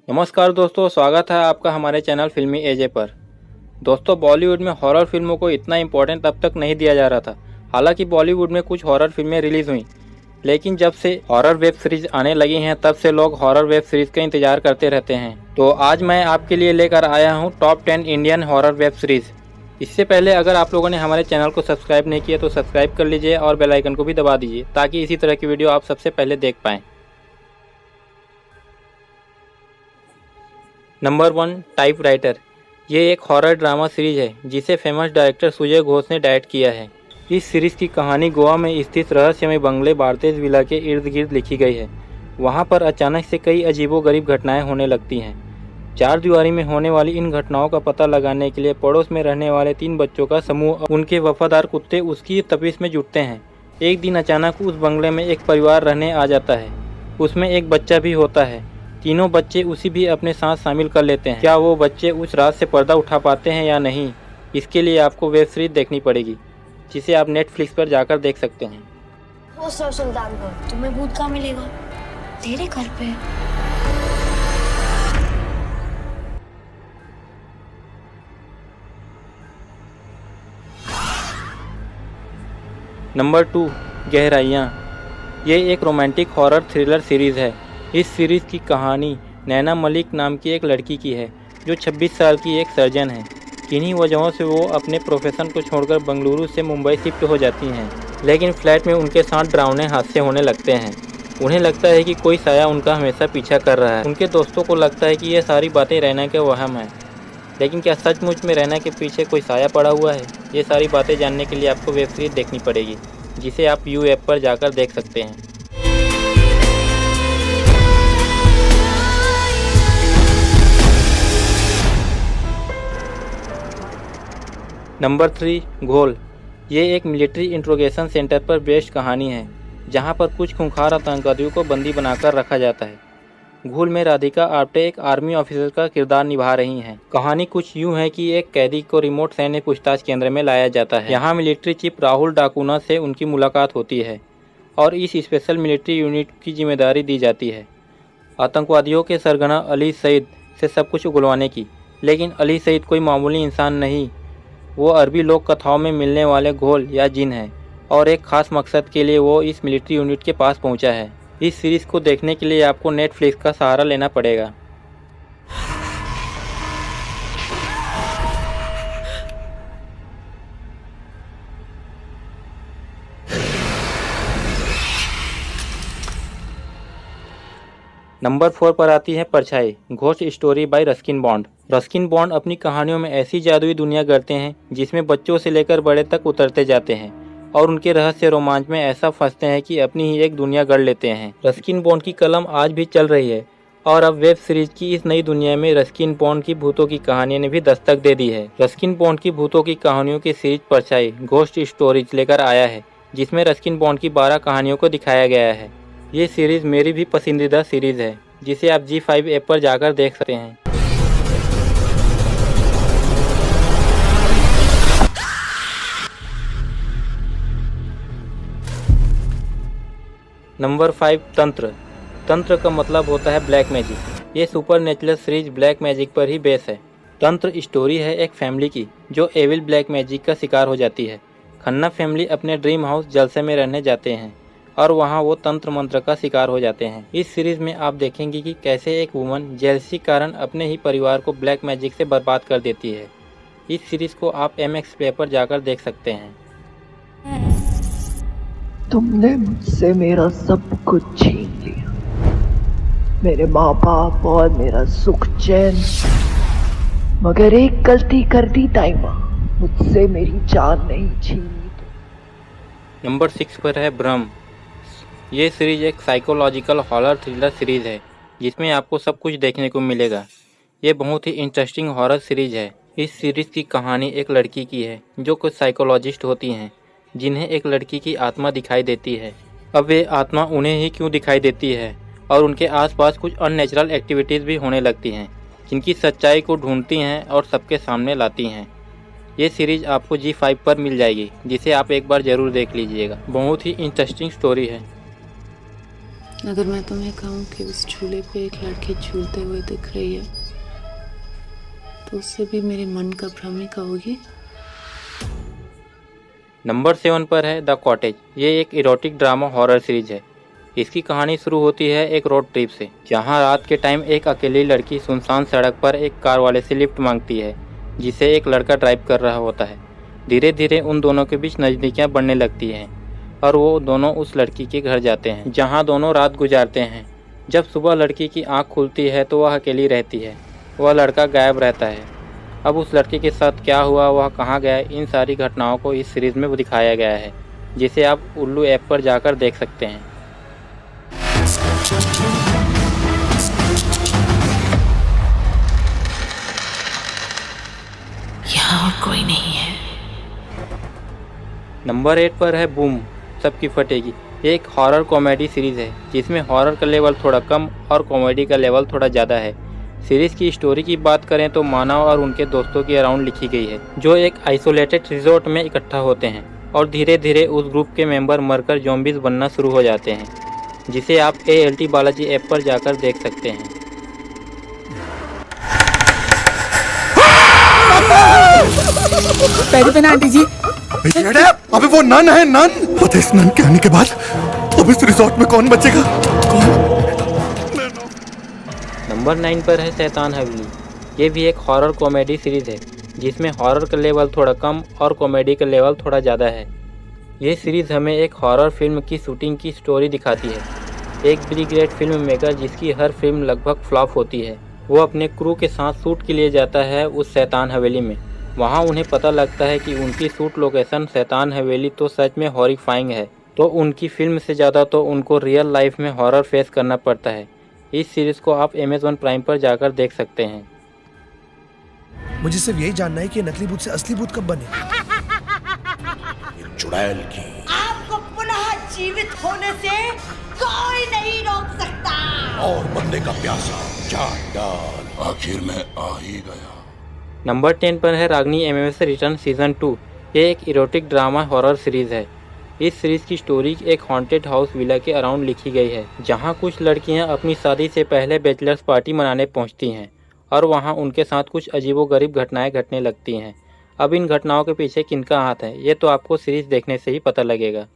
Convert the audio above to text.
नमस्कार दोस्तों, स्वागत है आपका हमारे चैनल फिल्मी एजे पर। दोस्तों, बॉलीवुड में हॉरर फिल्मों को इतना इम्पोर्टेंट अब तक नहीं दिया जा रहा था। हालांकि बॉलीवुड में कुछ हॉरर फिल्में रिलीज़ हुई, लेकिन जब से हॉरर वेब सीरीज आने लगी हैं तब से लोग हॉरर वेब सीरीज का इंतजार करते रहते हैं। तो आज मैं आपके लिए लेकर आया हूँ top 10 Indian horror web series. इससे पहले अगर आप लोगों ने हमारे चैनल को सब्सक्राइब नहीं किया तो सब्सक्राइब कर लीजिए और बेल आइकन को भी दबा दीजिए ताकि इसी तरह की वीडियो आप सबसे पहले देख पाएँ। Number 1, typewriter. ये एक हॉरर ड्रामा सीरीज है जिसे फेमस डायरेक्टर सुजय घोष ने डायरेक्ट किया है। इस सीरीज की कहानी गोवा में स्थित रहस्यमय बंगले बार्तेज विला के इर्द गिर्द लिखी गई है। वहाँ पर अचानक से कई अजीबोगरीब घटनाएं होने लगती हैं। चार दीवारी में होने वाली इन घटनाओं का पता लगाने के लिए पड़ोस में रहने वाले 3 बच्चों का समूह और उनके वफादार कुत्ते उसकी तपिश में जुटते हैं। एक दिन अचानक उस बंगले में एक परिवार रहने आ जाता है। उसमें एक बच्चा भी होता है। तीनों बच्चे उसी भी अपने साथ शामिल कर लेते हैं। क्या वो बच्चे उस रात से पर्दा उठा पाते हैं या नहीं, इसके लिए आपको वेब सीरीज देखनी पड़ेगी, जिसे आप नेटफ्लिक्स पर जाकर देख सकते हैं। ओ सर सुल्तानपुर, तुम्हें भूत कहाँ मिलेगा? तेरे घर पे। नंबर 2, गहराइयाँ। ये एक रोमांटिक हॉरर थ्रिलर सीरीज़ है। इस सीरीज़ की कहानी नैना मलिक नाम की एक लड़की की है जो 26 साल की एक सर्जन है। किन्हीं वजहों से वो अपने प्रोफेशन को छोड़कर बंगलुरु से मुंबई शिफ्ट हो जाती हैं, लेकिन फ्लैट में उनके साथ डरावने हादसे होने लगते हैं। उन्हें लगता है कि कोई साया उनका हमेशा पीछा कर रहा है। उनके दोस्तों को लगता है कि ये सारी बातें रैना के वहम है, लेकिन क्या सचमुच में रैना के पीछे कोई साया पड़ा हुआ है? ये सारी बातें जानने के लिए आपको वेब सीरीज देखनी पड़ेगी, जिसे आप यू ऐप पर जाकर देख सकते हैं। नंबर 3, घोल। ये एक मिलिट्री इंट्रोगेशन सेंटर पर बेस्ड कहानी है, जहां पर कुछ खूंखार आतंकवादियों को बंदी बनाकर रखा जाता है। घोल में राधिका आप्टे एक आर्मी ऑफिसर का किरदार निभा रही हैं। कहानी कुछ यूं है कि एक कैदी को रिमोट सैन्य पूछताछ केंद्र में लाया जाता है। यहाँ मिलिट्री चीफ राहुल डाकुना से उनकी मुलाकात होती है और इस स्पेशल मिलिट्री यूनिट की जिम्मेदारी दी जाती है आतंकवादियों के सरगना अली सईद से सब कुछ उगलवाने की। लेकिन अली सईद कोई मामूली इंसान नहीं, वो अरबी लोक कथाओं में मिलने वाले घोल या जिन है और एक खास मकसद के लिए वो इस मिलिट्री यूनिट के पास पहुंचा है। इस सीरीज़ को देखने के लिए आपको नेटफ्लिक्स का सहारा लेना पड़ेगा। नंबर 4 पर आती है परछाई, ghost story by Ruskin bond. Ruskin bond अपनी कहानियों में ऐसी जादुई दुनिया गढ़ते हैं जिसमें बच्चों से लेकर बड़े तक उतरते जाते हैं और उनके रहस्य रोमांच में ऐसा फंसते हैं कि अपनी ही एक दुनिया गढ़ लेते हैं। रस्किन बॉन्ड की कलम आज भी चल रही है और अब वेब सीरीज की इस नई दुनिया में रस्किन बॉन्ड की भूतों की कहानियों ने भी दस्तक दे दी है। रस्किन बॉन्ड की भूतों की कहानियों की सीरीज परछाई घोस्ट स्टोरीज लेकर आया है, जिसमें रस्किन बॉन्ड की 12 कहानियों को दिखाया गया है। ये सीरीज मेरी भी पसंदीदा सीरीज है, जिसे आप G5 ऐप पर जाकर देख सकते हैं। नंबर 5, तंत्र। तंत्र का मतलब होता है ब्लैक मैजिक। ये super natural series black magic पर ही बेस है। तंत्र स्टोरी है एक फैमिली की जो एविल ब्लैक मैजिक का शिकार हो जाती है। खन्ना फैमिली अपने ड्रीम हाउस जलसे में रहने जाते हैं और वहां वो तंत्र मंत्र का शिकार हो जाते हैं। इस सीरीज में आप देखेंगे कि कैसे एक वुमन जेलसी कारण अपने ही परिवार को ब्लैक मैजिक से बर्बाद कर देती है। इस सीरीज को आप MX प्ले पर जाकर देख सकते हैं। तुमने मुझसे मेरा सब कुछ छीन लिया, मेरे माँ बाप और मेरा सुख चैन, मगर एक गलती कर दी ताइमा, मुझसे मेरी जान नहीं छीनी। नंबर 6 पर है भ्रम। ये सीरीज एक साइकोलॉजिकल हॉरर थ्रिलर सीरीज है जिसमें आपको सब कुछ देखने को मिलेगा। ये बहुत ही इंटरेस्टिंग हॉरर सीरीज है। इस सीरीज की कहानी एक लड़की की है जो कुछ साइकोलॉजिस्ट होती हैं जिन्हें एक लड़की की आत्मा दिखाई देती है। अब वे आत्मा उन्हें ही क्यों दिखाई देती है और उनके आसपास कुछ अननेचुरल एक्टिविटीज़ भी होने लगती हैं जिनकी सच्चाई को ढूंढती हैं और सबके सामने लाती हैं। ये सीरीज आपको G5 पर मिल जाएगी, जिसे आप एक बार ज़रूर देख लीजिएगा। बहुत ही इंटरेस्टिंग स्टोरी है। अगर मैं तुम्हें कहूँ कि उस झूले पे एक लड़की झूलते हुए दिख रही है तो उससे भी मेरे मन का भ्रम ही कहोगी। नंबर 7 पर है द कॉटेज। ये एक इरोटिक ड्रामा हॉरर सीरीज है। इसकी कहानी शुरू होती है एक रोड ट्रिप से, जहां रात के टाइम एक अकेली लड़की सुनसान सड़क पर एक कार वाले से लिफ्ट मांगती है, जिसे एक लड़का ड्राइव कर रहा होता है। धीरे धीरे उन दोनों के बीच नज़दीकियां बढ़ने लगती हैं और वो दोनों उस लड़की के घर जाते हैं, जहां दोनों रात गुजारते हैं। जब सुबह लड़की की आंख खुलती है तो वह अकेली रहती है। वह लड़का गायब रहता है। अब उस लड़के के साथ क्या हुआ, वह कहाँ गया, इन सारी घटनाओं को इस सीरीज में दिखाया गया है, जिसे आप उल्लू ऐप पर जाकर देख सकते हैं। यहाँ और कोई नहीं है। नंबर 8 पर है बूम सबकी फटेगी। ये एक हॉरर कॉमेडी सीरीज़ है, जिसमें हॉरर का लेवल थोड़ा कम और कॉमेडी का लेवल थोड़ा ज़्यादा है। सीरीज़ की स्टोरी की बात करें तो मानव और उनके दोस्तों के अराउंड लिखी गई है, जो एक आइसोलेटेड रिजॉर्ट में इकट्ठा होते हैं और धीरे धीरे उस ग्रुप के मेंबर मरकर ज़ॉम्बीज बनना शुरू हो जाते हैं, जिसे आप ALT बालाजी ऐप पर जाकर देख सकते हैं। आंटी जी। अबे वो नन है, नन। पता इस नन के आने के बाद अब इस रिजॉर्ट में कौन बचेगा? कौन? नंबर 9 पर है शैतान हवेली। ये भी एक हॉरर कॉमेडी सीरीज़ है, जिसमें हॉरर का लेवल थोड़ा कम और कॉमेडी का लेवल थोड़ा ज़्यादा है। ये सीरीज़ हमें एक हॉरर फिल्म की शूटिंग की स्टोरी दिखाती है। एक ब्रिगेड फिल्म मेकर, जिसकी हर फिल्म लगभग फ्लॉप होती है, वो अपने क्रू के साथ शूट के लिए जाता है उस शैतान हवेली में। वहाँ उन्हें पता लगता है कि उनकी शूट लोकेशन शैतान हवेली तो सच में हॉरिफाइंग है, तो उनकी फिल्म से ज़्यादा तो उनको रियल लाइफ में हॉरर फेस करना पड़ता है। इस सीरीज़ को आप Amazon प्राइम पर जाकर देख सकते हैं। मुझे सिर्फ यही जानना है कि नकली भूत से असली भूत कब बने। चुड़ैल की आपको पुनः जीवित होने से कोई नहीं रोक सकता। और बंदे का प्यासा जान डाल, आखिर में आ ही गया। नंबर 10 पर है रागनी MMS रिटर्न सीजन 2। ये एक इरोटिक ड्रामा हॉरर सीरीज़ है। इस सीरीज़ की स्टोरी एक हॉन्टेड हाउस विला के अराउंड लिखी गई है, जहां कुछ लड़कियां अपनी शादी से पहले बैचलर्स पार्टी मनाने पहुंचती हैं और वहां उनके साथ कुछ अजीबोगरीब घटनाएं घटने लगती हैं। अब इन घटनाओं के पीछे किनका हाथ है, ये तो आपको सीरीज़ देखने से ही पता लगेगा।